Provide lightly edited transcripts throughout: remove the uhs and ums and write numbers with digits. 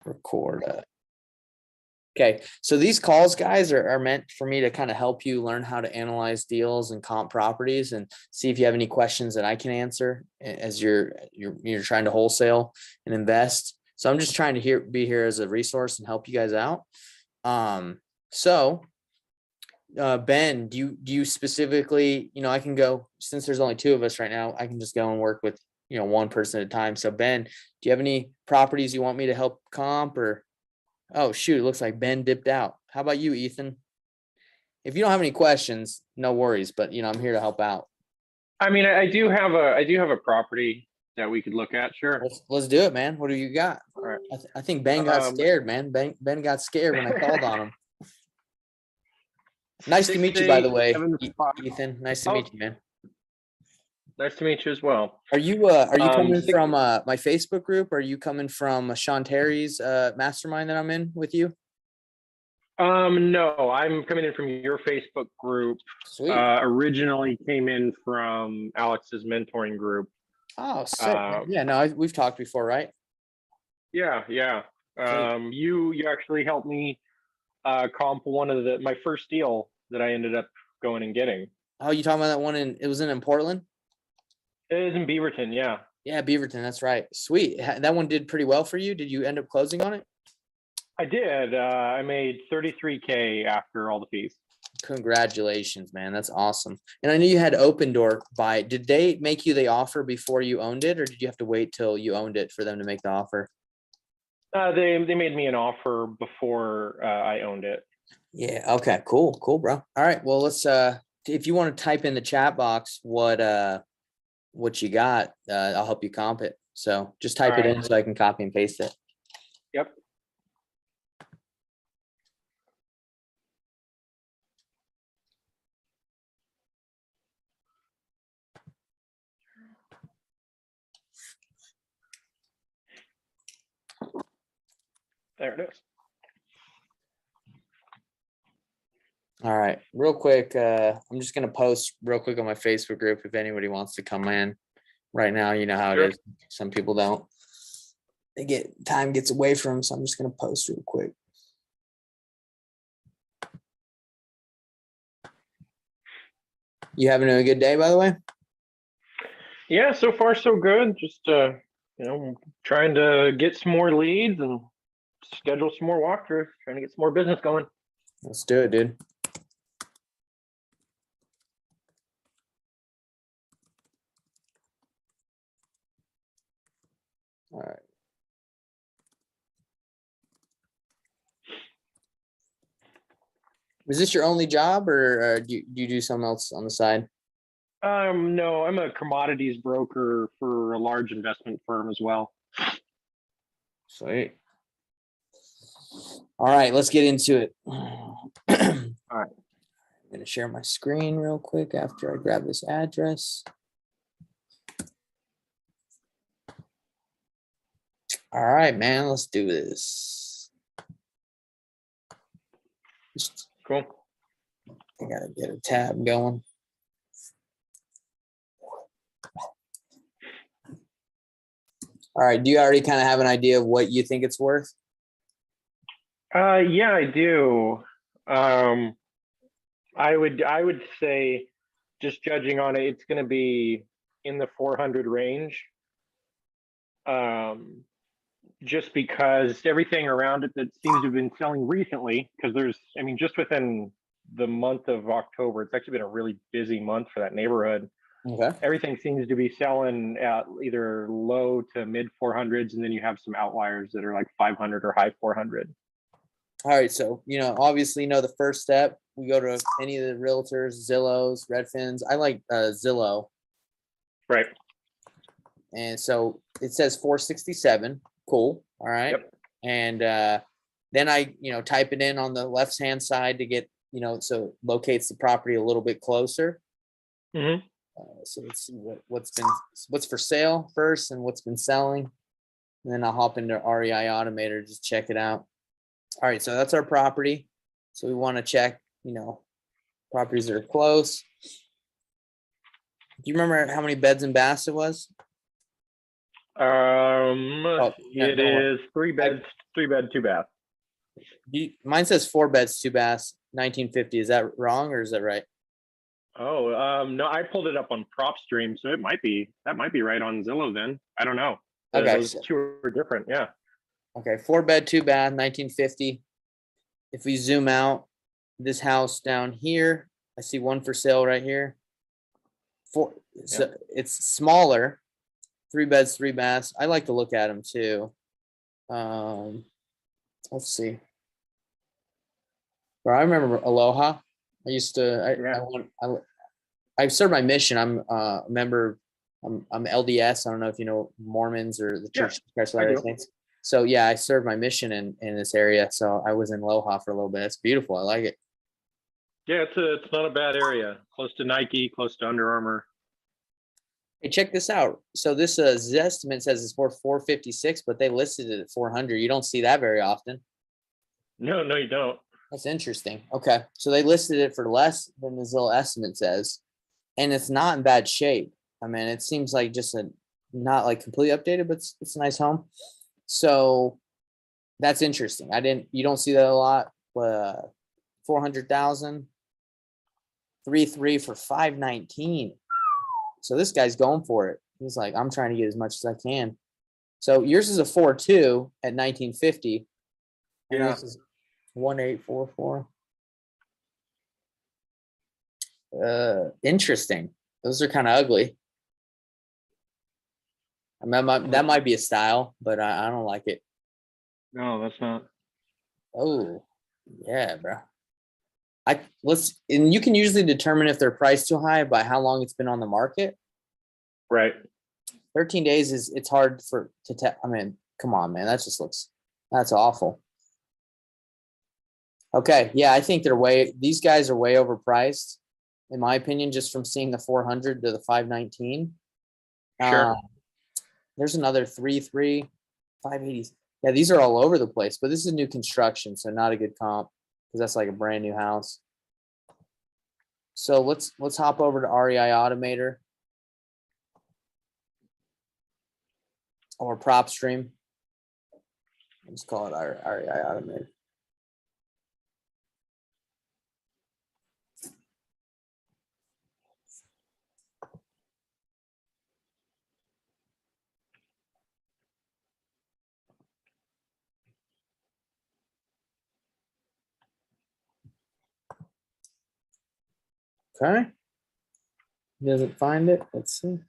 Record. Okay, so these calls, guys, are meant for me to kind of help you learn how to analyze deals and comp properties and see if you have any questions that I can answer as you're trying to wholesale and invest. So I'm just trying to be here as a resource and help you guys out. Ben, do you specifically, I can go, since there's only two of us right now, I can just go and work with, one person at a time. So Ben, do you have any properties you want me to help comp or? Oh, shoot, it looks like Ben dipped out. How about you, Ethan? If you don't have any questions, no worries, but I'm here to help out. I mean, I do have a property that we could look at. Sure. Let's do it, man. What do you got? All right. I think Ben got scared, man. Ben got scared when I called on him. Nice to meet you, by the way, Ethan. Nice to meet you, man. Nice to meet you as well. Are you coming from my Facebook group? Or are you coming from Sean Terry's mastermind that I'm in with you? No, I'm coming in from your Facebook group. Sweet. Originally came in from Alex's mentoring group. Oh, sick. Yeah, no, we've talked before, right? Yeah. You actually helped me comp one of my first deal that I ended up going and getting. Oh, you talking about that one it was in Portland? It is in Beaverton, yeah. Yeah, Beaverton, that's right. Sweet. That one did pretty well for you. Did you end up closing on it? I did. I made $33K after all the fees. Congratulations, man. That's awesome. And I knew you had Open Door buy. Did they make you the offer before you owned it, or did you have to wait till you owned it for them to make the offer? They made me an offer before I owned it. Yeah. Okay. Cool, bro. All right. Well, let's if you want to type in the chat box what you got, I'll help you comp it. So just type it in so I can copy and paste it. Yep. There it is. All right, real quick. I'm just gonna post real quick on my Facebook group if anybody wants to come in. Right now, you know how it is. Some people don't. Time gets away from them, so I'm just gonna post real quick. You having a good day, by the way? Yeah, so far so good. Just trying to get some more leads and schedule some more walkthroughs, trying to get some more business going. Let's do it, dude. All right. Was this your only job, or do you do something else on the side? No, I'm a commodities broker for a large investment firm as well. Sweet. All right, let's get into it. All right. I'm going to share my screen real quick after I grab this address. All right, man, let's do this. Cool. I got to get a tab going. All right, do you already kind of have an idea of what you think it's worth? Yeah, I do. I would say, just judging on it, it's going to be in the 400 range. Just because everything around it that seems to have been selling recently, because just within the month of October, it's actually been a really busy month for that neighborhood. Okay. Everything seems to be selling at either low to mid 400s, and then you have some outliers that are like 500 or high 400. All right, so obviously, the first step, we go to any of the realtors, Zillows, Redfins. I like Zillow. Right. And so it says 467. Cool. All right. Yep. And then I type it in on the left hand side to get so it locates the property a little bit closer. Mm-hmm. So let's see what's for sale first and what's been selling, and then I'll hop into REI Automator, just check it out. All right, so that's our property. So we want to check properties that are close. Do you remember how many beds and baths it was? Oh, no, It don't worry. is three I, beds, 3 bed, 2 bath. mine says 4 beds, 2 baths, 1950. Is that wrong or is that right? Oh, no, I pulled it up on PropStream, so that might be right on Zillow then. I don't know. Okay. Those two are different. Yeah. Okay. 4 bed, 2 bath, 1950. If we zoom out, this house down here, I see one for sale right here. So it's smaller, 3 beds, 3 baths. I like to look at them too. Let's see. Bro, I remember Aloha. I used to. Yeah. I served my mission. I'm a member. I'm LDS. I don't know if you know Mormons or the Yeah, Church of Christ of I Latter-day do. Saints. So yeah, I served my mission in this area. So I was in Aloha for a little bit. It's beautiful. I like it. Yeah, it's not a bad area. Close to Nike, close to Under Armour. Hey, check this out. So this estimate says it's for 456, but they listed it at 400. You don't see that very often. No, no, you don't. That's interesting. Okay, so they listed it for less than the Zillow estimate says, and it's not in bad shape. I mean, it seems like just a not like completely updated, but it's a nice home. So that's interesting. You don't see that a lot. 400,000, 3.3 for 519. So this guy's going for it. He's like, I'm trying to get as much as I can. So yours is a 4.2 at 1950. And Yeah. this is 1.844. Interesting. Those are kind of ugly. I mean, that might be a style, but I don't like it. No, that's not. Oh, yeah, bro. And you can usually determine if they're priced too high by how long it's been on the market. Right. 13 days it's hard to tell. I mean, come on, man. That's awful. Okay. Yeah, I think these guys are way overpriced, in my opinion, just from seeing the 400 to the 519. Sure. There's another 3.3, 580s. Yeah, these are all over the place, but this is new construction, so not a good comp because that's like a brand new house. So let's hop over to REI Automator or PropStream. Let's call it REI Automator. Okay. Doesn't find it. Let's see.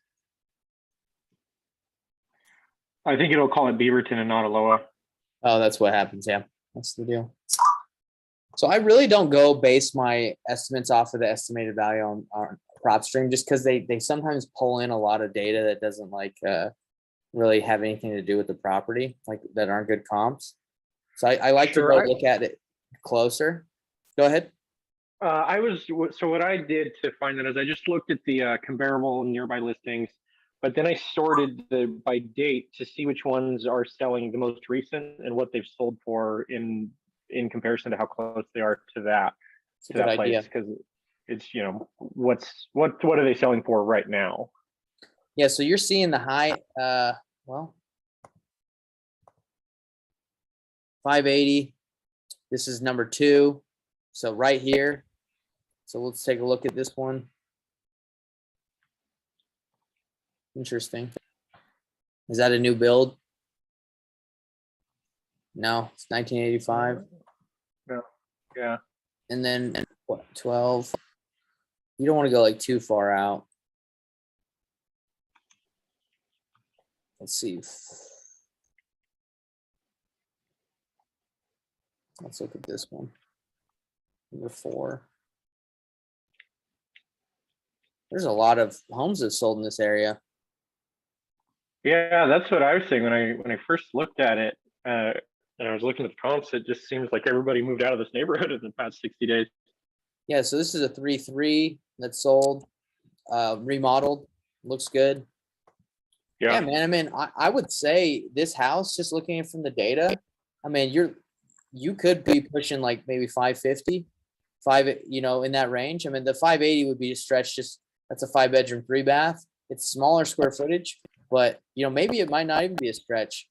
I think it'll call it Beaverton and not Aloha. Oh, that's what happens. Yeah, that's the deal. So I really don't go base my estimates off of the estimated value on PropStream just because they sometimes pull in a lot of data that doesn't really have anything to do with the property, like that aren't good comps. So I like to go look at it closer. Go ahead. So what I did to find that is I just looked at the comparable nearby listings, but then I sorted by date to see which ones are selling the most recent and what they've sold for in comparison to how close they are to that It's a good idea. because it's what are they selling for right now? Yeah, so you're seeing the high 580. This is number 2. So right here. So let's take a look at this one. Interesting. Is that a new build? No, it's 1985. No. Yeah. And then what, 12? You don't want to go like too far out. Let's see. Let's look at this one. Number 4. There's a lot of homes that sold in this area. Yeah, that's what I was saying when I first looked at it, and I was looking at the comps. It just seems like everybody moved out of this neighborhood in the past 60 days. Yeah, so this is a 3.3 that sold, remodeled, looks good. Yeah, man. I mean, I would say this house, just looking at from the data, I mean, you could be pushing like maybe 550, in that range. I mean, the 580 would be a stretch. Just that's a 5-bedroom, 3-bath. It's smaller square footage, but you know, maybe it might not even be a stretch.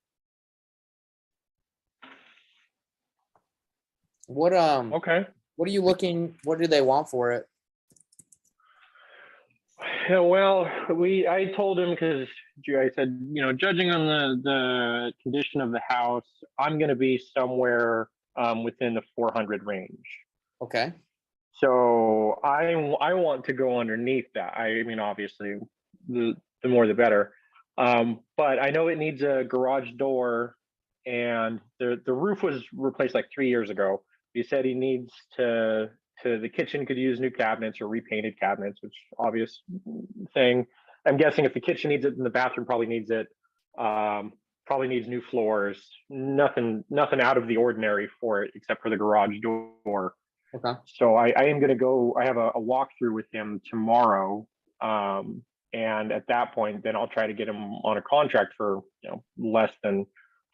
What Okay. what are you looking? What do they want for it? Yeah, well, I told him because I said, judging on the condition of the house, I'm going to be somewhere within the 400 range. Okay. So I want to go underneath that. I mean, obviously, the more the better. But I know it needs a garage door, and the roof was replaced like 3 years ago. He said he needs to the kitchen could use new cabinets or repainted cabinets, which obvious thing. I'm guessing if the kitchen needs it, then the bathroom probably needs it. Probably needs new floors. Nothing out of the ordinary for it except for the garage door. Okay. So I am going to go. I have a walkthrough with him tomorrow, and at that point, then I'll try to get him on a contract for less than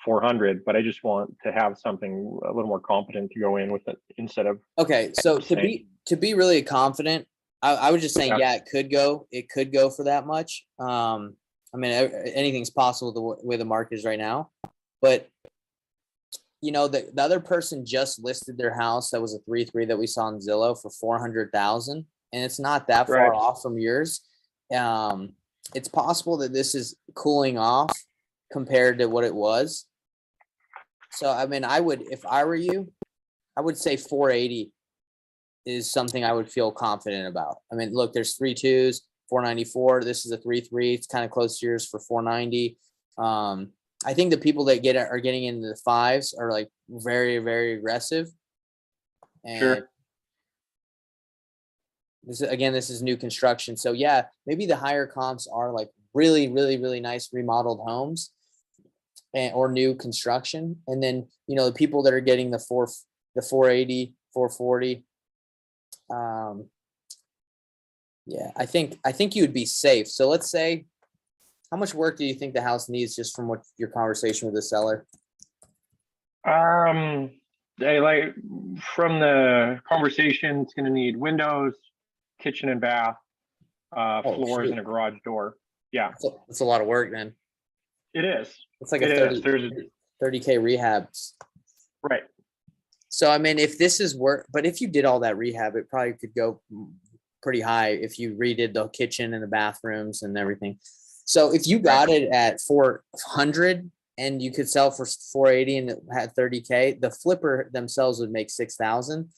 400. But I just want to have something a little more competent to go in with it instead of Okay. So to be really confident, I was just saying, Yeah. yeah, it could go for that much. I mean, anything's possible the way the market is right now, but you know, the other person just listed their house that was a 3-3 that we saw on Zillow for 400,000, and it's not that far Right. off from yours. It's possible that this is cooling off compared to what it was. So I mean, if I were you, I would say 480 is something I would feel confident about. I mean, look, there's 3-2s, 494. This is a 3-3. It's kind of close to yours for 490. I think the people that are getting into the 5s are like very, very aggressive. And Sure. this is new construction. So yeah, maybe the higher comps are like really, really, really nice remodeled homes or new construction. And then, the people that are getting the 480, 440. Yeah, I think you would be safe. So let's say, how much work do you think the house needs just from what your conversation with the seller? They like from the conversation, it's going to need windows, kitchen and bath, floors, Shoot. and a garage door. Yeah, That's a lot of work, then. it is. It's like It a is. 30K rehab. Right. So I mean, if this is work, but if you did all that rehab, it probably could go pretty high if you redid the kitchen and the bathrooms and everything. So if you got it at 400 and you could sell for 480 and it had 30K, the flipper themselves would make 6,000.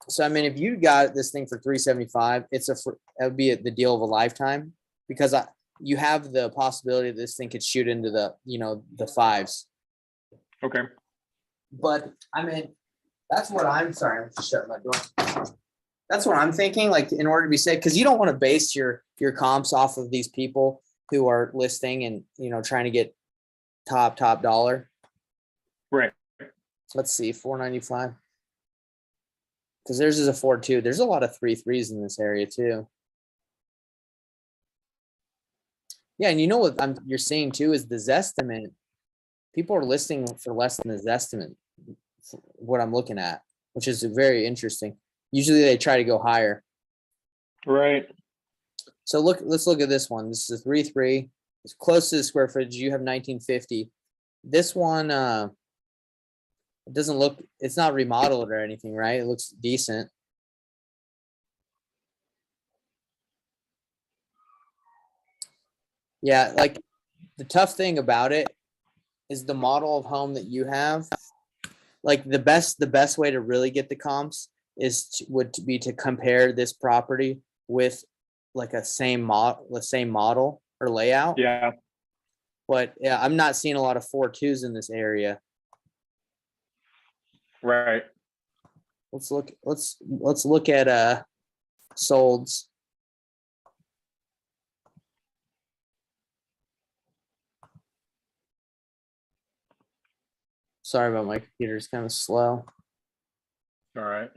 So I mean, if you got this thing for 375, it would be the deal of a lifetime, because you have the possibility that this thing could shoot into the the 5s. Okay. But I mean, that's what I'm sorry. I'm just shutting my door. That's what I'm thinking. Like, in order to be safe, because you don't want to base your comps off of these people who are listing and trying to get top dollar. Right. Let's see, 495. Because theirs is a 4-2. There's a lot of 3-3s in this area too. Yeah, and you know what you're seeing too is the Zestimate. People are listing for less than the Zestimate. What I'm looking at, which is very interesting. Usually they try to go higher. Right. So let's look at this one. This is a 3-3. It's close to the square footage. You have 1950. This one, it doesn't look, it's not remodeled or anything, right? It looks decent. Yeah, like the tough thing about it is the model of home that you have. Like the best way to really get the comps would be to compare this property with like the same model or layout. Yeah. But yeah, I'm not seeing a lot of 4-2s in this area. Right. Let's look at solds. Sorry about my computer, it's kind of slow. All right.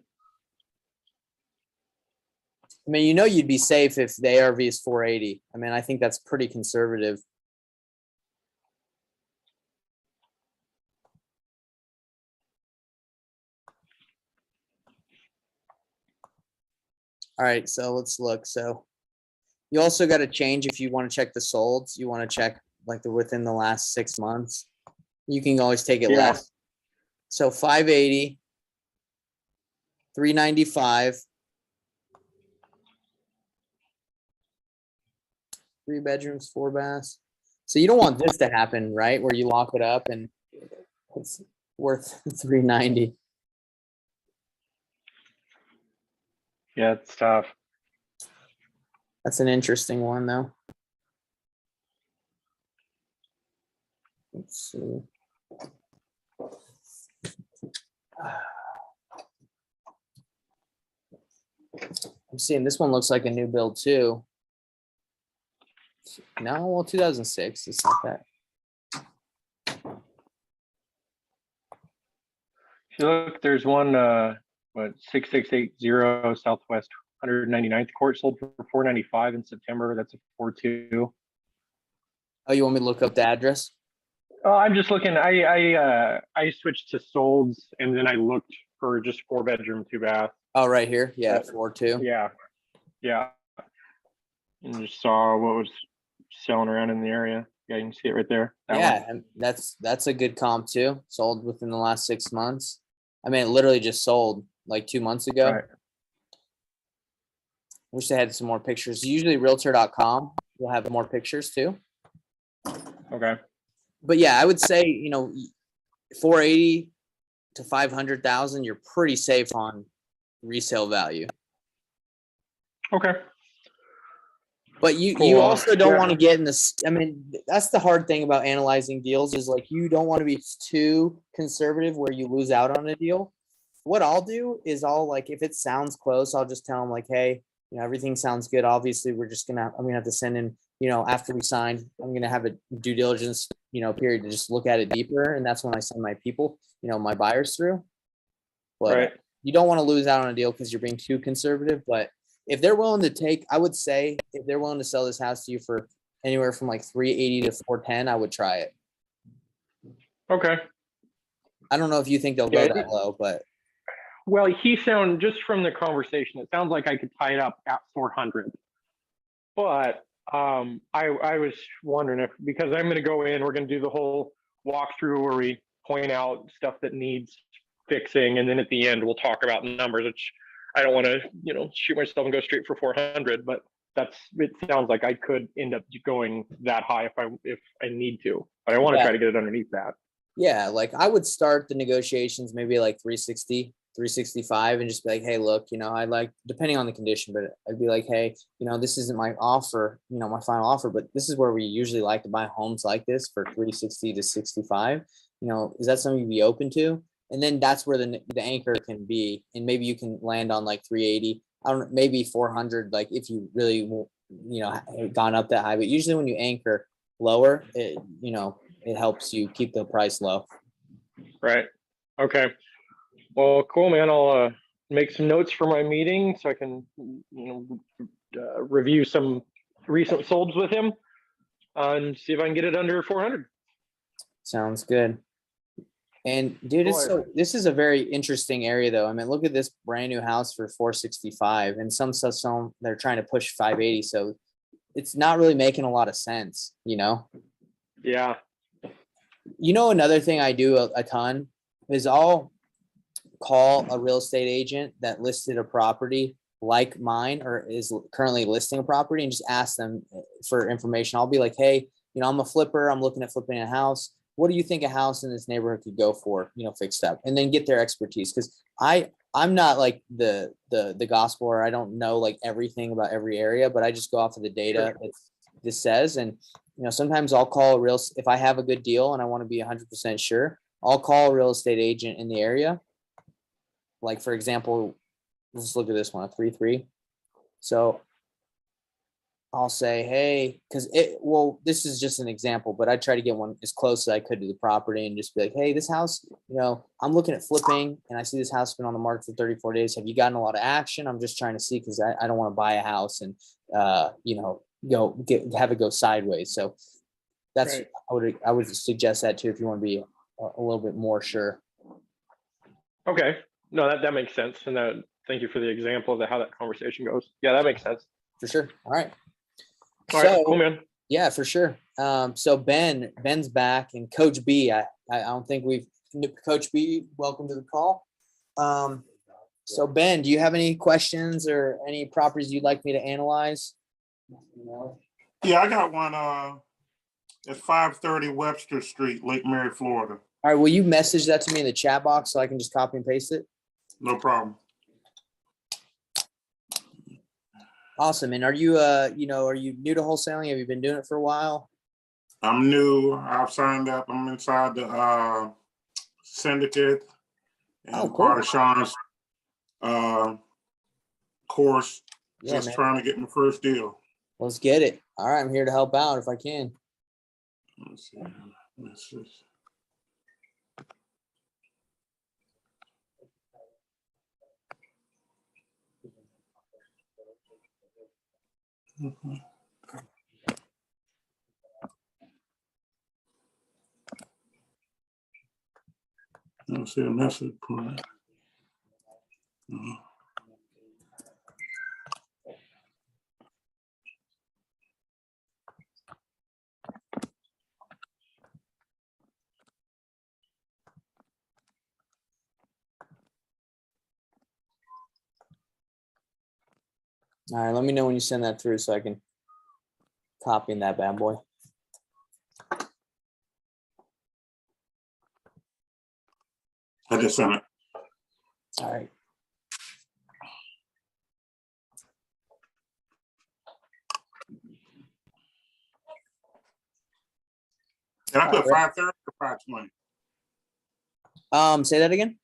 I mean, you'd be safe if the ARV is 480. I mean, I think that's pretty conservative. All right, so let's look. So you also got to change if you want to check the solds. You want to check like the within the last 6 months. You can always take it Yeah. less. So 580, 395, 3 bedrooms, 4 baths. So you don't want this to happen, right? Where you lock it up and it's worth 390. Yeah, it's tough. That's an interesting one though. Let's see. I'm seeing this one looks like a new build too. No, well, 2006. It's not that. If you look, there's one, 6680 Southwest 199th Court sold for 495 in September. That's a 4.2. Oh, you want me to look up the address? Oh, I'm just looking. I switched to solds and then I looked for just 4-bedroom, 2-bath. Oh, right here. Yeah, 4.2. Yeah, yeah. And just saw what was selling around in the area. Yeah, you can see it right there. That Yeah, one. and that's a good comp too. Sold within the last 6 months. I mean, it literally just sold like 2 months ago. Right. Wish they had some more pictures. Usually realtor.com will have more pictures too. Okay. But yeah, I would say, 480 to 500,000, you're pretty safe on resale value. Okay. But you Cool. also don't Yeah. want to get in this. I mean, that's the hard thing about analyzing deals is like you don't want to be too conservative where you lose out on a deal. What I'll do is I'll like if it sounds close, I'll just tell them like, hey, everything sounds good. Obviously, I'm gonna have to send in, after we sign, I'm gonna have a due diligence, period to just look at it deeper, and that's when I send my people, my buyers through. But Right. you don't want to lose out on a deal because you're being too conservative. But if they're willing to take, I would say if they're willing to sell this house to you for anywhere from like 380 to 410, I would try it. Okay. I don't know if you think they'll go that low, but Well, just from the conversation, it sounds like I could tie it up at 400. But I was wondering because I'm going to go in, we're going to do the whole walkthrough where we point out stuff that needs fixing, and then at the end we'll talk about numbers, which I don't want to, shoot myself and go straight for 400. But it sounds like I could end up going that high if I need to, but I want to try to get it underneath that. Yeah, like I would start the negotiations maybe like 360, 365 and just be like, hey, look, I like, depending on the condition, but I'd be like, hey, this isn't my offer, my final offer, but this is where we usually like to buy homes like this for 360 to 65. Is that something you'd be open to? And then that's where the anchor can be. And maybe you can land on like 380, I don't know, maybe 400, like if you really, gone up that high, but usually when you anchor lower, it helps you keep the price low. Right. Okay. Well, cool, man. I'll make some notes for my meeting so I can, review some recent solds with him and see if I can get it under 400. Sounds good. And dude, this is a very interesting area though. I mean, look at this brand new house for 465 and some they're trying to push 580. So it's not really making a lot of sense, Yeah. Another thing I do a ton is I'll call a real estate agent that listed a property like mine or is currently listing a property and just ask them for information. I'll be like, hey, I'm a flipper. I'm looking at flipping a house. What do you think a house in this neighborhood could go for, fixed up, and then get their expertise. Cause I'm not like the gospel, or I don't know like everything about every area, but I just go off of the data that this says. And, sometimes I'll call if I have a good deal and I want to be 100% sure, I'll call a real estate agent in the area. Like, for example, let's look at this one, a 3-3. So I'll say, hey, this is just an example, but I try to get one as close as I could to the property and just be like, hey, this house, I'm looking at flipping and I see this house been on the market for 34 days. Have you gotten a lot of action? I'm just trying to see, cause I don't want to buy a house and, have it go sideways. So that's, right. I would suggest that too, if you want to be a little bit more sure. Okay. No, that makes sense. And thank you for the example of how that conversation goes. Yeah, that makes sense. For sure. All right. All right, cool, man. Yeah, for sure. So Ben's back, and Coach B. I don't think we've Coach B. Welcome to the call. So Ben, do you have any questions or any properties you'd like me to analyze? Yeah, I got one at 530 Webster Street, Lake Mary, Florida. All right, will you message that to me in the chat box so I can just copy and paste it? No problem. Awesome. And are you are you new to wholesaling? Have you been doing it for a while? I'm new. I've signed up. I'm inside the syndicate and Oh, cool. part of Sean's course. Yeah, Just man. trying to get my first deal. Let's get it. All right, I'm here to help out if I can. Let's see. Let's see. Mhm. I don't see a message point. All right, let me know when you send that through so I can copy in that bad boy. I just sent it. All right. Did I put 530 or 520? Say that again.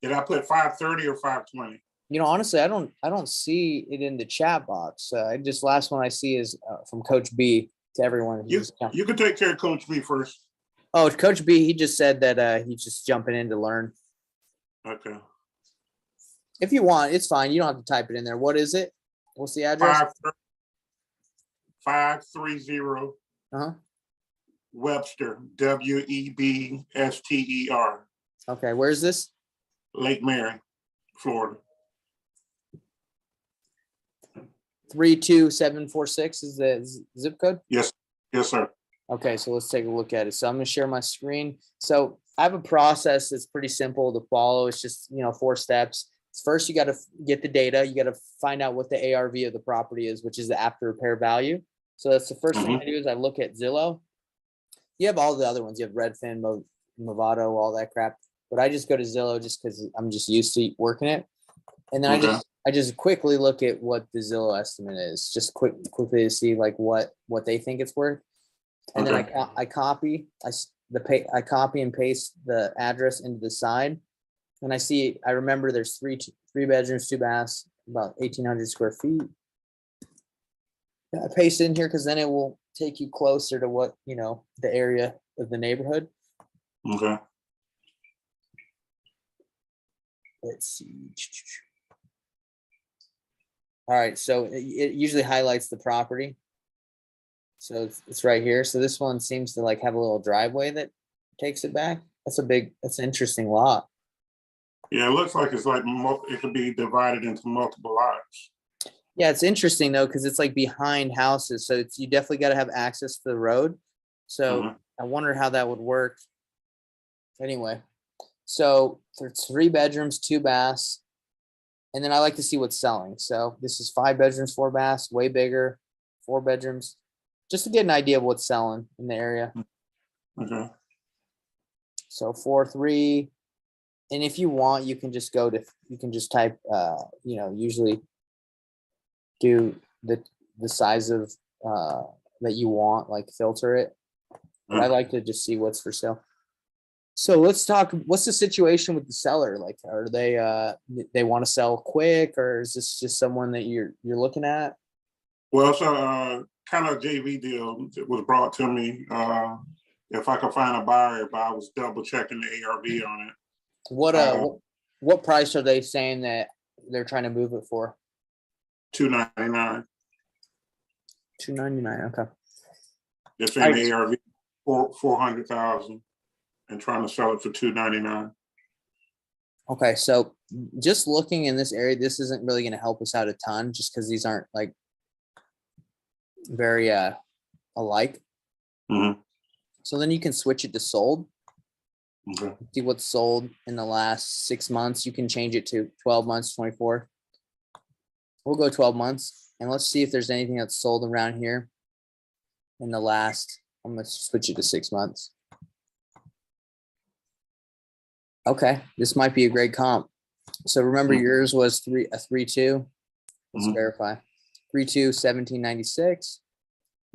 Did I put 530 or 520? Honestly, I don't see it in the chat box. I just last one I see is from Coach B to everyone. You can take care of Coach B first. Oh, Coach B, he just said that he's just jumping in to learn. Okay. If you want, it's fine. You don't have to type it in there. What is it? What's the address? 530 Uh-huh. Webster, Webster. Okay, where's this? Lake Mary, Florida. 32746 is the zip code? Yes, sir. Okay, so let's take a look at it. So I'm going to share my screen. So I have a process that's pretty simple to follow. It's just, 4 steps. First, you got to get the data. You got to find out what the ARV of the property is, which is the after repair value. So that's the first thing I do is I look at Zillow. You have all the other ones. You have Redfin, Movado, all that crap. But I just go to Zillow just because I'm just used to working it. And then I just quickly look at what the Zillow estimate is, just quickly to see like what they think it's worth. And then I copy and paste the address into the side. And I remember there's three bedrooms, 2 baths, about 1,800 square feet. I paste it in here because then it will take you closer to what, the area of the neighborhood. Okay. Let's see. All right, so it usually highlights the property. So it's right here. So this one seems to like have a little driveway that takes it back. That's an interesting lot. Yeah, it looks like it's like it could be divided into multiple lots. Yeah, it's interesting though, because it's like behind houses. So you definitely got to have access to the road. So I wonder how that would work. Anyway, so there's 3 bedrooms, 2 baths. And then I like to see what's selling. So this is 5 bedrooms, 4 baths, way bigger, 4 bedrooms, just to get an idea of what's selling in the area. Okay. So 4.3. And if you want, you can just type, usually do the size of that you want, like filter it. But I like to just see what's for sale. So let's talk, what's the situation with the seller? Like, are they want to sell quick, or is this just someone that you're looking at? Well, so kind of JV deal was brought to me. If I could find a buyer, but I was double checking the ARV on it. What price are they saying that they're trying to move it for? $299. $299. Okay. They're saying the ARV $400,000 and trying to sell it for $299. Okay, so just looking in this area, this isn't really going to help us out a ton, just because these aren't like very alike. Mhm. So then you can switch it to sold. Okay. See what's sold in the last 6 months. You can change it to 12 months, 24. We'll go 12 months and let's see if there's anything that's sold around here in the last, I'm gonna switch it to 6 months. Okay, this might be a great comp. So remember yours was 3.2. Let's Mhm. verify. 3.2, 1796.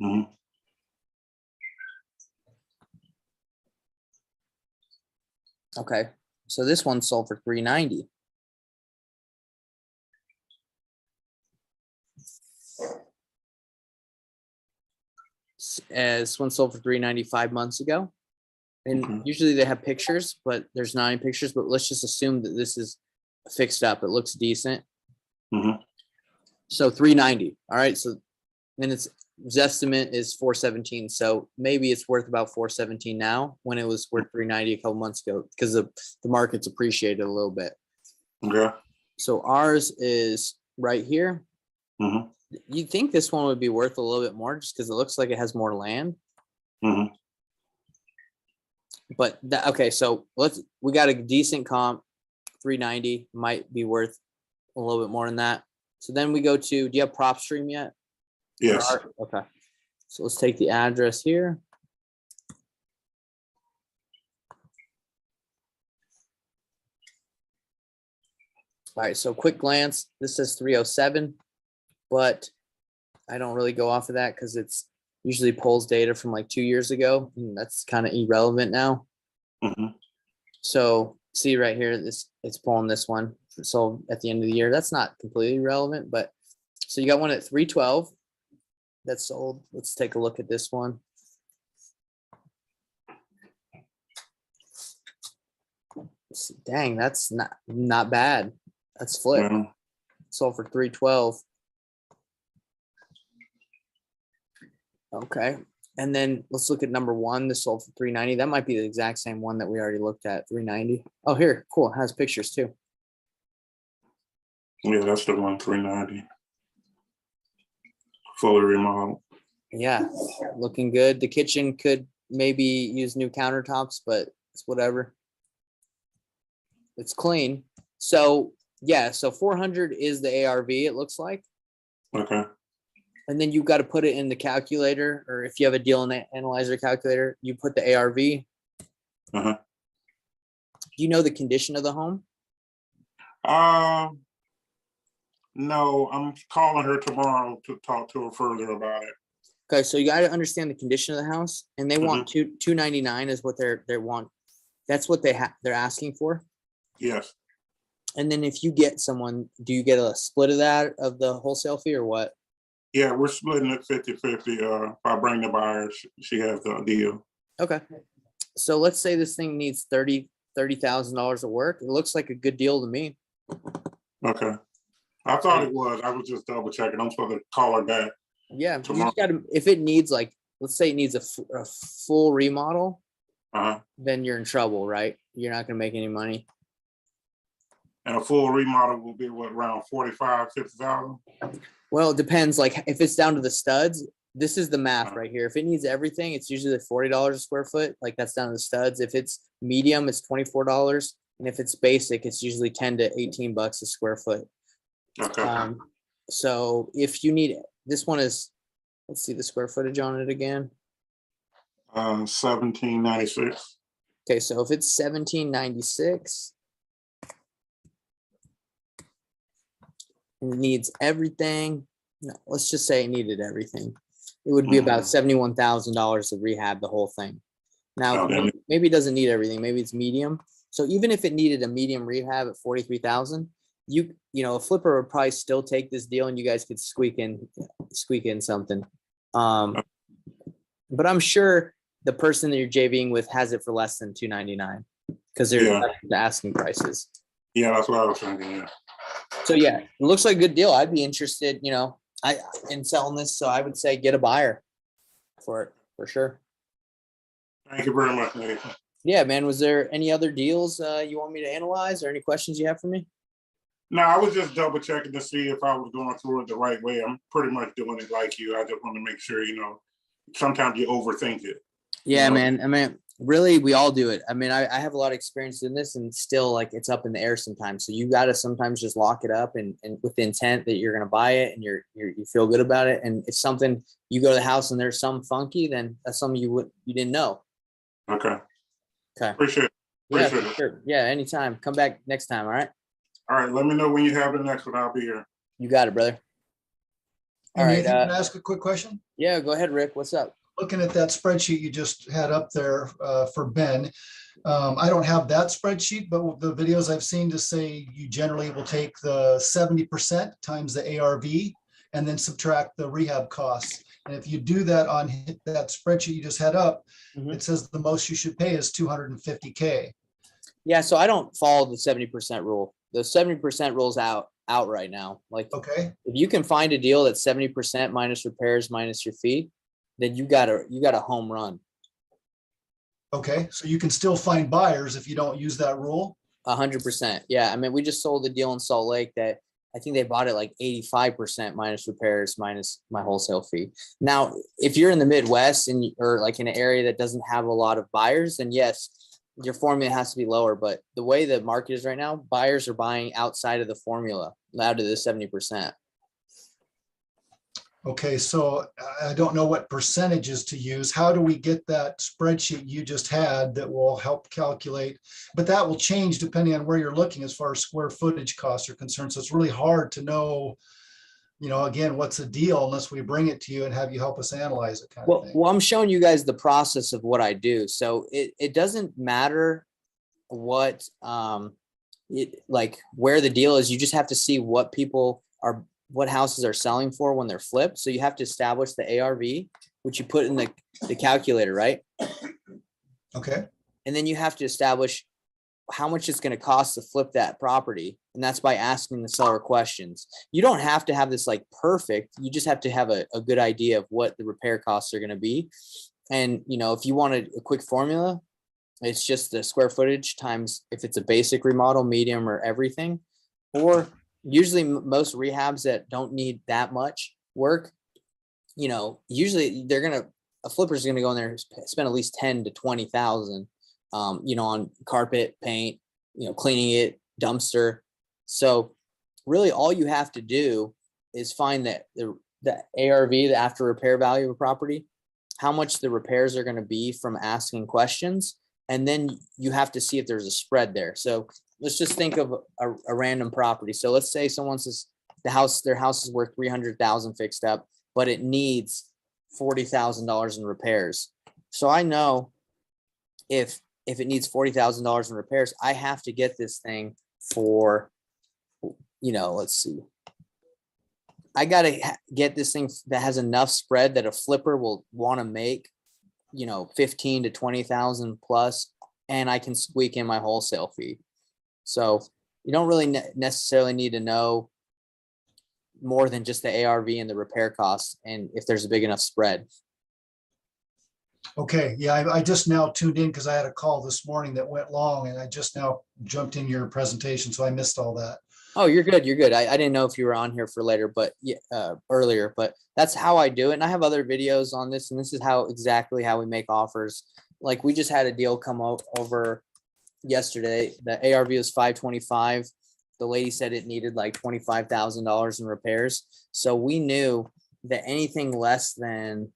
Mhm. Okay, so this one sold for 390. As one sold for 390 5 months ago. And Okay. usually they have pictures, but there's not any pictures, but let's just assume that this is fixed up. It looks decent. Mhm. So 390. All right. So then its estimate is 417. So maybe it's worth about 417 now when it was worth 390 a couple months ago because the market's appreciated a little bit. Okay. So ours is right here. Mhm. You'd think this one would be worth a little bit more just because it looks like it has more land. Mhm. But that, okay, so we got a decent comp, 390 might be worth a little bit more than that. So then we go to, do you have PropStream yet? Yes. Okay. So let's take the address here. All right, so quick glance, this says 307, but I don't really go off of that because it's usually pulls data from like 2 years ago, and that's kind of irrelevant now. Mhm. So see right here, it's pulling this one. So at the end of the year, that's not completely relevant, but so you got one at 312 that's sold. Let's take a look at this one. Dang, that's not bad. That's flip. Yeah. Sold for 312. Okay. And then let's look at number one. This sold for 390. That might be the exact same one that we already looked at, 390. Oh, here, cool. It has pictures too. Yeah, that's the one, 390. Fully remodeled. Yeah, looking good. The kitchen could maybe use new countertops, but it's whatever. It's clean. So yeah, so 400 is the ARV, it looks like. Okay. And then you've got to put it in the calculator, or if you have a deal analyzer calculator, you put the ARV. Uh-huh. Do you know the condition of the home? No, I'm calling her tomorrow to talk to her further about it. Okay, so you got to understand the condition of the house, and they want 299 is what they want. That's what they're asking for. Yes. And then if you get someone, do you get a split of that of the wholesale fee or what? Yeah, we're splitting it 50-50. If I bring the buyer, she has the deal. Okay. So let's say this thing needs $30,000 of work. It looks like a good deal to me. Okay. I thought it was. I was just double checking. I'm supposed to call her back. Yeah, you tomorrow. just got to, if it needs like, let's say it needs a full remodel, Uh-huh. then you're in trouble, right? You're not going to make any money. And a full remodel will be what, around 45-50,000? Well, it depends. Like if it's down to the studs, this is the math right here. If it needs everything, it's usually $40 a square foot. Like that's down to the studs. If it's medium, it's $24. And if it's basic, it's usually 10 to 18 bucks a square foot. Okay. So if you need it, this one is, let's see the square footage on it again. 1796. Okay, so if it's 1796, and it needs everything. No, let's just say it needed everything. It would be about $71,000 to rehab the whole thing. Now, maybe it doesn't need everything. Maybe it's medium. So even if it needed a medium rehab at 43,000, you know, a flipper would probably still take this deal, and you guys could squeak in something. But I'm sure the person that you're JVing with has it for less than $299 because they're the asking prices. Yeah, that's what I was thinking. Yeah. So yeah, it looks like a good deal. I'd be interested, you know, in selling this. So I would say get a buyer for it for sure. Thank you very much, Nathan. Yeah, man. Was there any other deals you want me to analyze or any questions you have for me? No, I was just double checking to see if I was going through it the right way. I'm pretty much doing it like you. I just want to make sure, you know, sometimes you overthink it. Yeah, know? man. I mean, really, we all do it. I mean, I have a lot of experience in this, and still, like, it's up in the air sometimes. So you got to sometimes just lock it up, and with the intent that you're going to buy it, and you feel good about it. And if something, you go to the house and there's some funky, then that's something you didn't know. Okay. Okay. Appreciate it. Yeah, Appreciate for it. sure. Yeah, anytime. Come back next time. All right. All right. Let me know when you have the next one. I'll be here. You got it, brother. All Hey, right. Nathan, can I ask a quick question? Yeah, go ahead, Rick. What's up? Looking at that spreadsheet you just had up there for Ben, I don't have that spreadsheet, but the videos I've seen to say you generally will take the 70% times the ARV and then subtract the rehab costs. And if you do that on that spreadsheet you just had up, Mhm. it says the most you should pay is 250K. Yeah, so I don't follow the 70% rule. The 70% rule's out right now. Like, Okay, if you can find a deal that's 70% minus repairs minus your fee, then you got a home run. okay. So you can still find buyers if you don't use that rule? 100%. Yeah, I mean, we just sold a deal in Salt Lake that I think they bought it like 85% minus repairs minus my wholesale fee. Now, if you're in the Midwest or like in an area that doesn't have a lot of buyers, then yes, your formula has to be lower. But the way the market is right now, buyers are buying outside of the formula, out of the 70%. Okay, so I don't know what percentages to use. How do we get that spreadsheet you just had that will help calculate? But that will change depending on where you're looking as far as square footage costs are concerned. So it's really hard to know, again, what's the deal unless we bring it to you and have you help us analyze it kind of thing. Well, I'm showing you guys the process of what I do. So it doesn't matter what like where the deal is. You just have to see what houses are selling for when they're flipped. So you have to establish the ARV, which you put in the calculator, right? Okay, And then you have to establish how much it's going to cost to flip that property. And that's by asking the seller questions. You don't have to have this like perfect. You just have to have a good idea of what the repair costs are going to be. And, if you wanted a quick formula, it's just the square footage times if it's a basic remodel, medium, or everything. Or usually most rehabs that don't need that much work, usually a flipper's going to go in there and spend at least 10 to 20,000, on carpet, paint, cleaning it, dumpster. So really all you have to do is find that the ARV, the after repair value of a property, how much the repairs are going to be from asking questions. And then you have to see if there's a spread there. So let's just think of a random property. So let's say someone says their house is worth 300,000 fixed up, but it needs $40,000 in repairs. So I know if it needs $40,000 in repairs, I have to get this thing for, let's see. I got to get this thing that has enough spread that a flipper will want to make, 15 to 20,000 plus, and I can squeak in my wholesale fee. So you don't really necessarily need to know more than just the ARV and the repair costs, and if there's a big enough spread. okay. Yeah, I just now tuned in because I had a call this morning that went long and I just now jumped in your presentation, so I missed all that. Oh, you're good. You're good. I didn't know if you were on here for later, but earlier, but that's how I do it. And I have other videos on this, and this is exactly how we make offers. Like we just had a deal come over yesterday. The ARV was 525. The lady said it needed like $25,000 in repairs. So we knew that anything less than,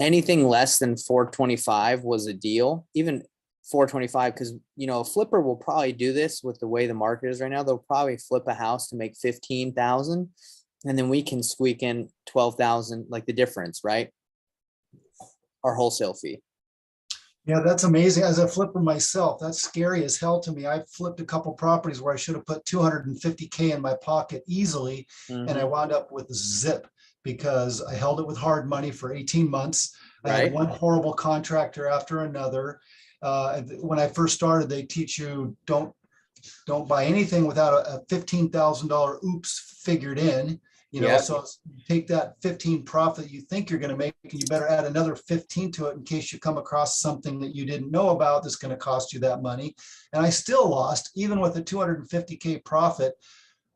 anything less than 425 was a deal. Even 425, because a flipper will probably do this with the way the market is right now. They'll probably flip a house to make 15,000, and then we can squeak in 12,000, like the difference, right? Our wholesale fee. Yeah, that's amazing. As a flipper myself, that's scary as hell to me. I flipped a couple properties where I should have put 250K in my pocket easily, and I wound up with zip because I held it with hard money for 18 months. I had one horrible contractor after another. When I first started, they teach you don't buy anything without a $15,000 oops figured in. So you take that 15 profit you think you're going to make, and you better add another 15 to it in case you come across something that you didn't know about that's going to cost you that money. And I still lost, even with a 250K profit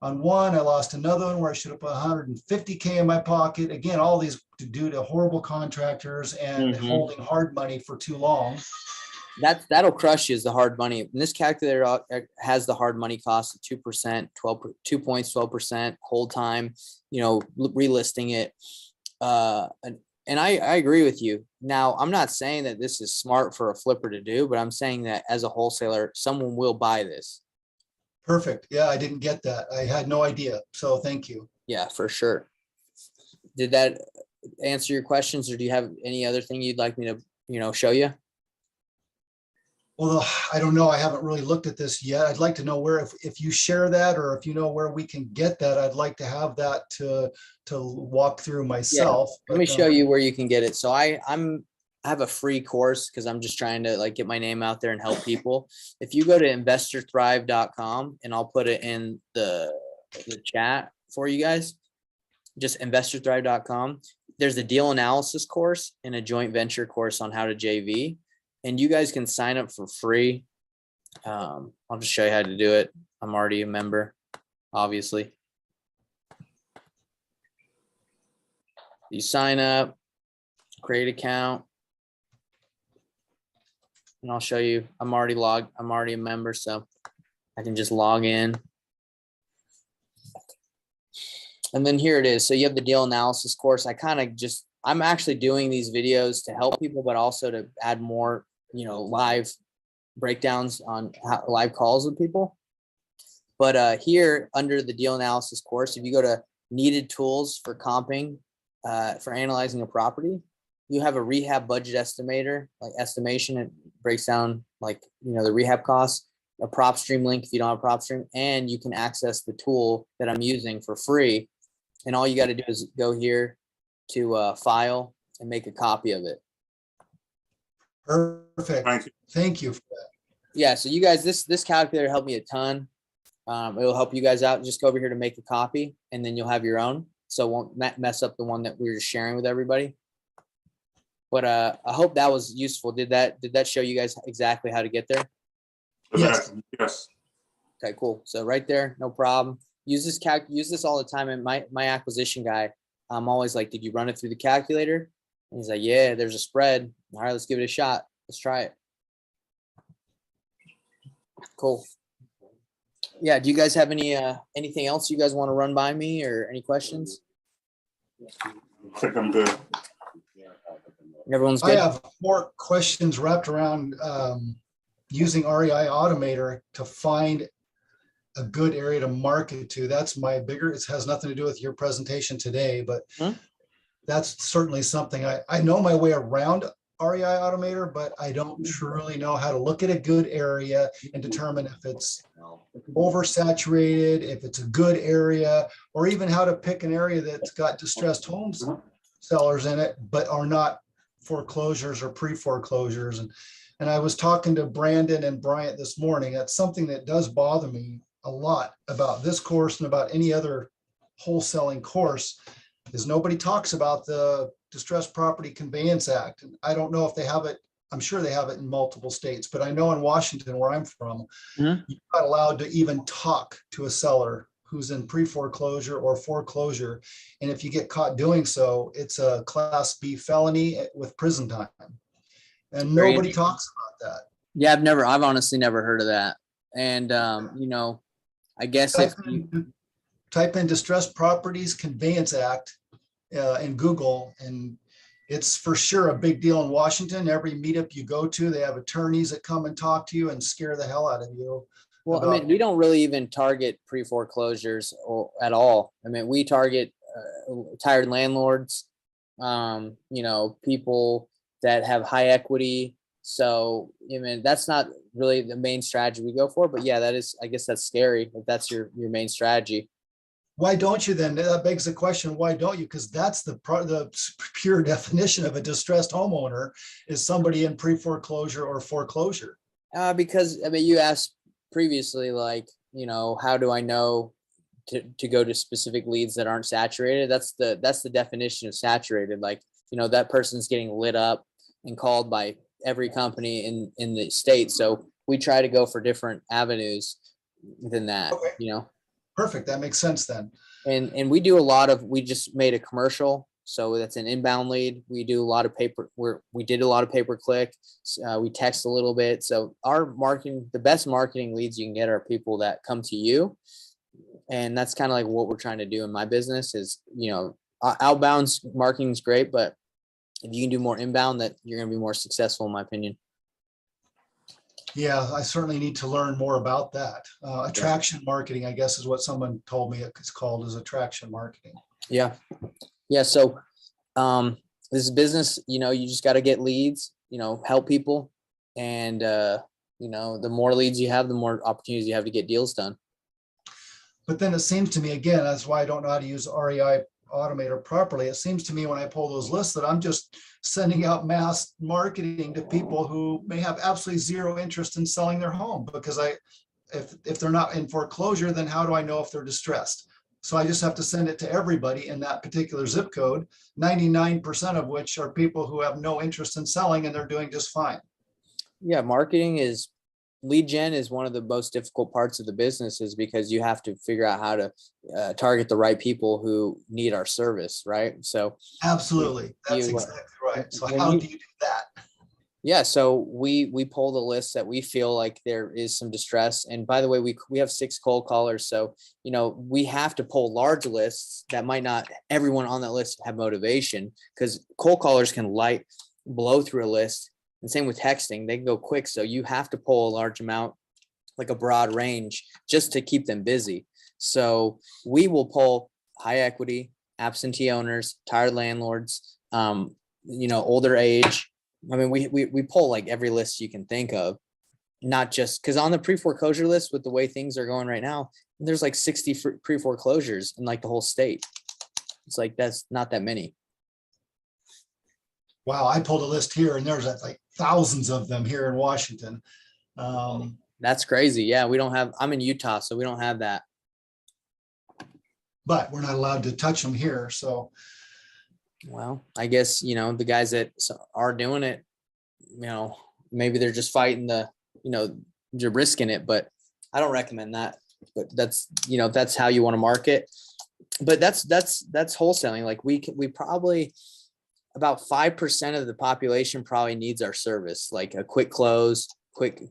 on one. I lost another one where I should have put 150K in my pocket. Again, all these due to horrible contractors and Mhm. holding hard money for too long. That'll crush you is the hard money. And this calculator has the hard money cost of 2%, 2 points, 12% hold time, relisting it. And I agree with you. Now, I'm not saying that this is smart for a flipper to do, but I'm saying that as a wholesaler, someone will buy this. Perfect. Yeah, I didn't get that. I had no idea. So thank you. Yeah, for sure. Did that answer your questions, or do you have any other thing you'd like me to, show you? Well, I don't know. I haven't really looked at this yet. I'd like to know where, if you share that, or if you know where we can get that, I'd like to have that to walk through myself. Let me But, show you where you can get it. So I have a free course because I'm just trying to get my name out there and help people. If you go to investorthrive.com, and I'll put it in the chat for you guys, just investorthrive.com. There's a deal analysis course and a joint venture course on how to JV, and you guys can sign up for free. I'll just show you how to do it. I'm already a member, obviously. You sign up, create account, and I'll show you. I'm already a member, so I can just log in. And then here it is. So you have the deal analysis course. I'm actually doing these videos to help people, but also to add more, live breakdowns on live calls with people. But here under the deal analysis course, if you go to needed tools for comping, for analyzing a property, you have a rehab budget estimator, like estimation. It breaks down the rehab costs, a prop stream link if you don't have a prop stream, and you can access the tool that I'm using for free. And all you got to do is go here to file and make a copy of it. Perfect. Thank you. Thank you for that. Yeah. So you guys, this calculator helped me a ton. It'll help you guys out. Just go over here to make a copy, and then you'll have your own. So it won't mess up the one that we were just sharing with everybody. But I hope that was useful. Did that show you guys exactly how to get there? Yes. Yes. Okay, cool. So right there, no problem. Use this all the time. And my acquisition guy, I'm always like, did you run it through the calculator? And he's like, yeah, there's a spread. All right, let's give it a shot. Let's try it. Cool. Yeah. Do you guys have anything else you guys want to run by me, or any questions? I think I'm good. Everyone's I good. have more questions wrapped around using REI Automator to find a good area to market to. That's my bigger, it has nothing to do with your presentation today, but that's certainly something I know my way around REI Automator, but I don't truly know how to look at a good area and determine if it's oversaturated, if it's a good area, or even how to pick an area that's got distressed homes sellers in it, but are not foreclosures or pre-foreclosures. And I was talking to Brandon and Bryant this morning. That's something that does bother me a lot about this course and about any other wholesaling course, is nobody talks about the Distressed Property Conveyance Act. And I don't know if they have it. I'm sure they have it in multiple states, but I know in Washington, where I'm from, you're not allowed to even talk to a seller who's in pre-foreclosure or foreclosure. And if you get caught doing so, it's a Class B felony with prison time. And nobody talks about that. Yeah, I've honestly never heard of that. And I guess Type in Distressed Properties Conveyance Act in Google, and it's for sure a big deal in Washington. Every meetup you go to, they have attorneys that come and talk to you and scare the hell out of you. Well, I mean, we don't really even target pre-foreclosures at all. I mean, we target tired landlords, people that have high equity. So, that's not really the main strategy we go for. But yeah, I guess that's scary if that's your main strategy. Why don't you then? That begs the question, why don't you? Because that's the pure definition of a distressed homeowner, is somebody in pre-foreclosure or foreclosure. Because you asked previously, how do I know to go to specific leads that aren't saturated? That's the definition of saturated. That person's getting lit up and called by every company in the state. So we try to go for different avenues than that. Okay. Perfect. That makes sense then. And we do a lot of, we just made a commercial. So that's an inbound lead. We do a lot of we did a lot of pay-per-click. We text a little bit. So our marketing, the best marketing leads you can get are people that come to you. And that's kind of like what we're trying to do in my business is, outbound marketing is great, but if you can do more inbound, that you're going to be more successful in my opinion. Yeah, I certainly need to learn more about that. Attraction marketing, I guess, is what someone told me it's called, is attraction marketing. Yeah. Yeah. So this business, you just got to get leads, help people. And, the more leads you have, the more opportunities you have to get deals done. But then it seems to me, again, that's why I don't know how to use REI Automator properly. It seems to me when I pull those lists that I'm just sending out mass marketing to people who may have absolutely zero interest in selling their home, because if they're not in foreclosure, then how do I know if they're distressed? So I just have to send it to everybody in that particular zip code, 99% of which are people who have no interest in selling and they're doing just fine. Yeah. Lead gen is one of the most difficult parts of the business, is because you have to figure out how to target the right people who need our service. Right. So absolutely. That's exactly right. So how do you do that? Yeah. So we pull the list that we feel like there is some distress. And by the way, we have 6 cold callers. So, we have to pull large lists that might not everyone on that list have motivation, because cold callers can blow through a list. And same with texting, they can go quick. So you have to pull a large amount, like a broad range, just to keep them busy. So we will pull high equity, absentee owners, tired landlords, older age. I mean, we pull like every list you can think of, not just because on the pre-foreclosure list, with the way things are going right now, there's like 60 pre-foreclosures in like the whole state. It's like, that's not that many. Wow, I pulled a list here and there's like thousands of them here in Washington. That's crazy. Yeah, I'm in Utah, so we don't have that. But we're not allowed to touch them here. So, well, I guess, the guys that are doing it, maybe they're just fighting they're risking it, but I don't recommend that. But that's how you want to market. But that's wholesaling. Like we probably, about 5% of the population probably needs our service, like a quick close, quick,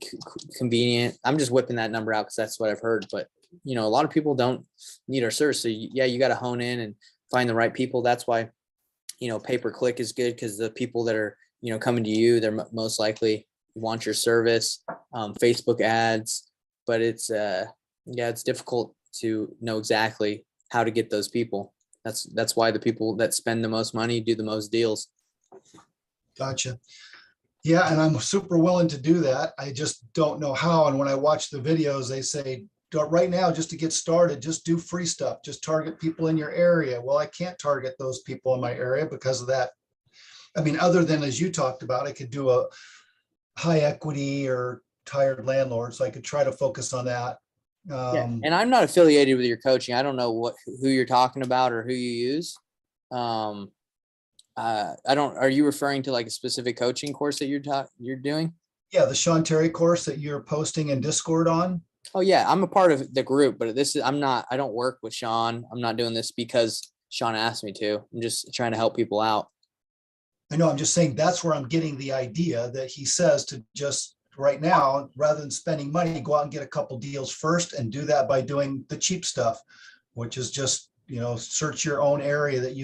convenient. I'm just whipping that number out because that's what I've heard. But, a lot of people don't need our service. So yeah, you got to hone in and find the right people. That's why, pay-per-click is good, because the people that are, coming to you, they're most likely want your service. Facebook ads, but it's difficult to know exactly how to get those people. That's why the people that spend the most money do the most deals. Gotcha. Yeah, and I'm super willing to do that. I just don't know how. And when I watch the videos, they say, right now, just to get started, just do free stuff. Just target people in your area. Well, I can't target those people in my area because of that. I mean, other than, as you talked about, I could do a high equity or tired landlord. So I could try to focus on that. Yeah. And I'm not affiliated with your coaching. I don't know who you're talking about or who you use. Are you referring to like a specific coaching course that you're doing? Yeah, the Sean Terry course that you're posting in Discord on. Oh yeah, I'm a part of the group, but I don't work with Sean. I'm not doing this because Sean asked me to. I'm just trying to help people out. I know, I'm just saying that's where I'm getting the idea that he says to just right now, rather than spending money, go out and get a couple deals first, and do that by doing the cheap stuff, which is just, search your own area that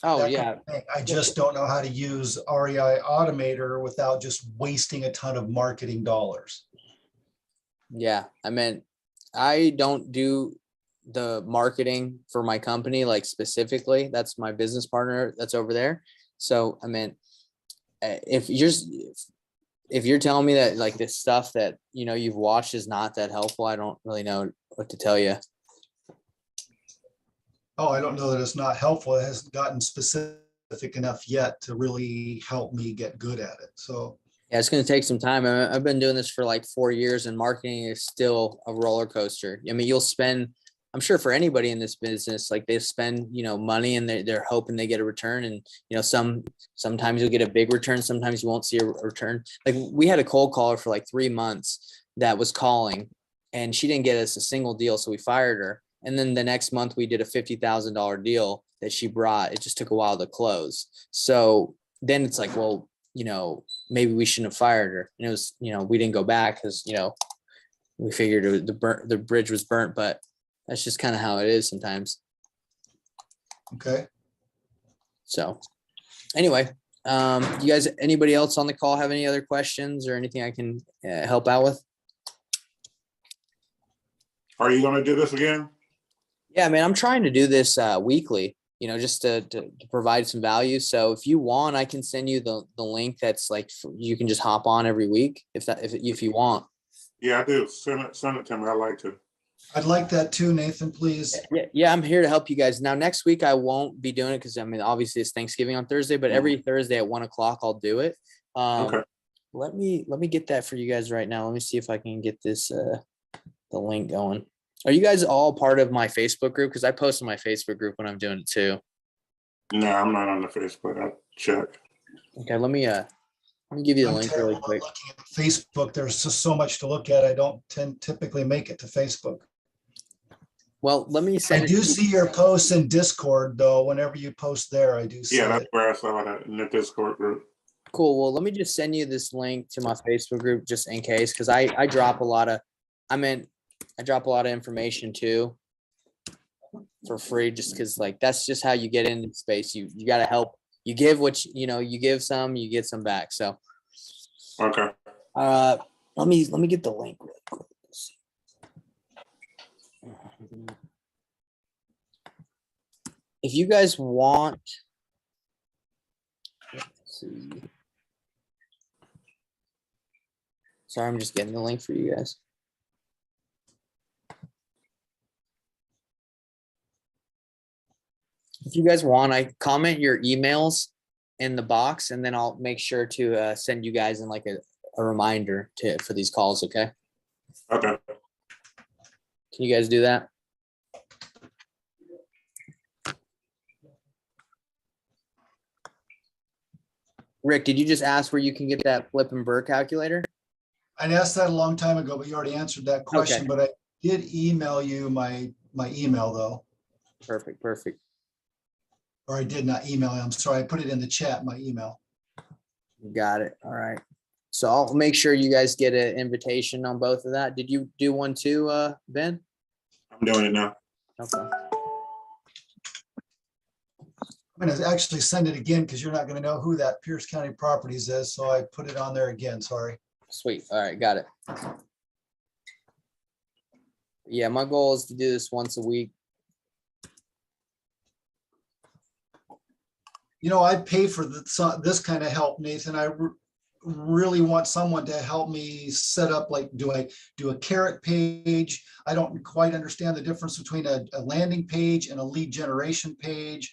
Oh yeah. I just don't know how to use REI Automator without just wasting a ton of marketing dollars. Yeah. I mean, I don't do the marketing for my company, like specifically. That's my business partner that's over there. So, I mean, if you're telling me that like this stuff that, you've watched is not that helpful, I don't really know what to tell you. Oh, I don't know that it's not helpful. It hasn't gotten specific enough yet to really help me get good at it. So yeah, it's going to take some time. I've been doing this for like 4 years, and marketing is still a roller coaster. I mean, I'm sure for anybody in this business, like they spend, money, and they're hoping they get a return. And, sometimes you'll get a big return. Sometimes you won't see a return. Like we had a cold caller for like 3 months that was calling and she didn't get us a single deal, so we fired her. And then the next month we did a $50,000 deal that she brought. It just took a while to close. So then it's like, well, maybe we shouldn't have fired her. And it was, we didn't go back because, we figured the bridge was burnt, but that's just kind of how it is sometimes. Okay. So anyway, you guys, anybody else on the call have any other questions or anything I can help out with? Are you gonna do this again? Yeah, man, I'm trying to do this weekly, just to provide some value. So if you want, I can send you the link that's like, you can just hop on every week if you want. Yeah, I do. Send it to me. I'd like to. I'd like that too, Nathan, please. Yeah, I'm here to help you guys. Now, next week I won't be doing it because obviously it's Thanksgiving on Thursday, but every Thursday at 1:00 I'll do it. Okay. Let me get that for you guys right now. Let me see if I can get this the link going. Are you guys all part of my Facebook group? Because I post on my Facebook group when I'm doing it too. No, I'm not on the Facebook. I'll check. Okay, let me give you the I'm link terrible really at quick. looking at Facebook. There's just so much to look at. I don't typically make it to Facebook. Well, let me I send do see your posts in Discord though. Whenever you post there, I do see Yeah, that's it. where I saw that in the Discord group. Cool. Well, let me just send you this link to my Facebook group just in case, because I drop a lot of, I drop a lot of information too for free, just because like that's just how you get into space. You got to help. You give what you give some, you get some back. So, Okay. let me get the link really quick. Let's see. If you guys want, let's see. Sorry, I'm just getting the link for you guys. If you guys want, I comment your emails in the box, and then I'll make sure to send you guys in like a reminder for these calls. Okay. Okay. Can you guys do that? Rick, did you just ask where you can get that Flip and Burr calculator? I asked that a long time ago, but you already answered that question. Okay. But I did email you my email though, Perfect. or I did not email you. I'm sorry. I put it in the chat, my email. Got it. All right. So I'll make sure you guys get an invitation on both of that. Did you do one too, Ben? I'm doing it now. Okay. I'm going to actually send it again because you're not going to know who that Pierce County Properties is. So I put it on there again. Sorry. Sweet. All right. Got it. Yeah, my goal is to do this once a week. I pay for this kind of help, Nathan. I really want someone to help me set up, like, do I do a carrot page? I don't quite understand the difference between a landing page and a lead generation page.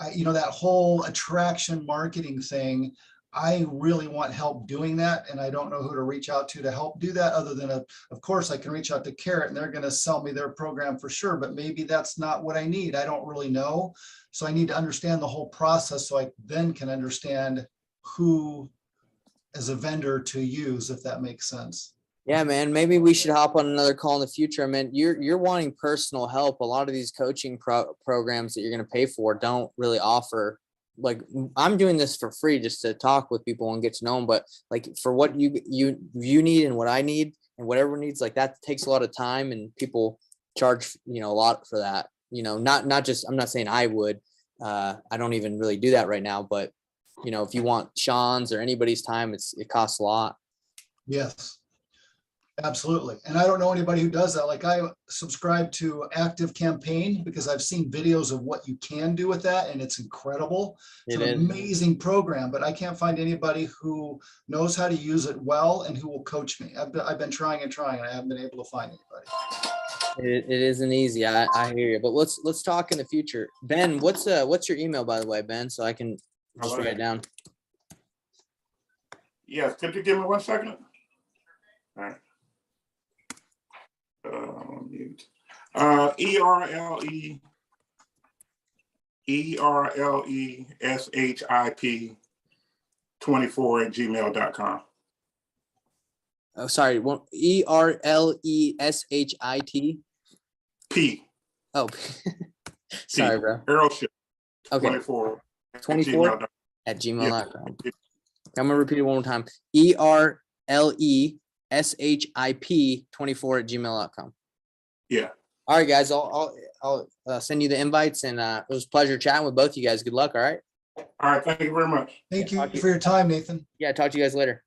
That whole attraction marketing thing, I really want help doing that. And I don't know who to reach out to help do that, other than, of course, I can reach out to Carrot and they're going to sell me their program for sure, but maybe that's not what I need. I don't really know. So I need to understand the whole process so I then can understand who as a vendor to use, if that makes sense. Yeah, man, maybe we should hop on another call in the future. I mean, you're wanting personal help. A lot of these coaching programs that you're going to pay for don't really offer. Like, I'm doing this for free just to talk with people and get to know them. But like, for what you need and what I need and what everyone needs, like, that takes a lot of time, and people charge a lot for that. Not just, I'm not saying I would. I don't even really do that right now. But if you want Sean's or anybody's time, it costs a lot. Yes. Absolutely. And I don't know anybody who does that. Like, I subscribe to Active Campaign because I've seen videos of what you can do with that, and it's incredible. It's an amazing program, but I can't find anybody who knows how to use it well and who will coach me. I've been trying and I haven't been able to find anybody. It isn't easy. I hear you, but let's talk in the future. Ben, what's your email, by the way, Ben, so I can just write it down. Yes, could you give me 1 second? All right. Mute. ERLESHIP 24 @gmail.com. Oh, sorry, ERLESHIT. P. Oh, sorry, bro. Earl Ship Okay, 24. at 24 gmail.com. at gmail.com. I'm gonna repeat it one more time. ERLESHIP 24 at gmail.com. Yeah. All right, guys. I'll send you the invites, and it was a pleasure chatting with both you guys. Good luck. All right. All right. Thank you very much. Thank you talk to you- for your time, Nathan. Yeah. Talk to you guys later.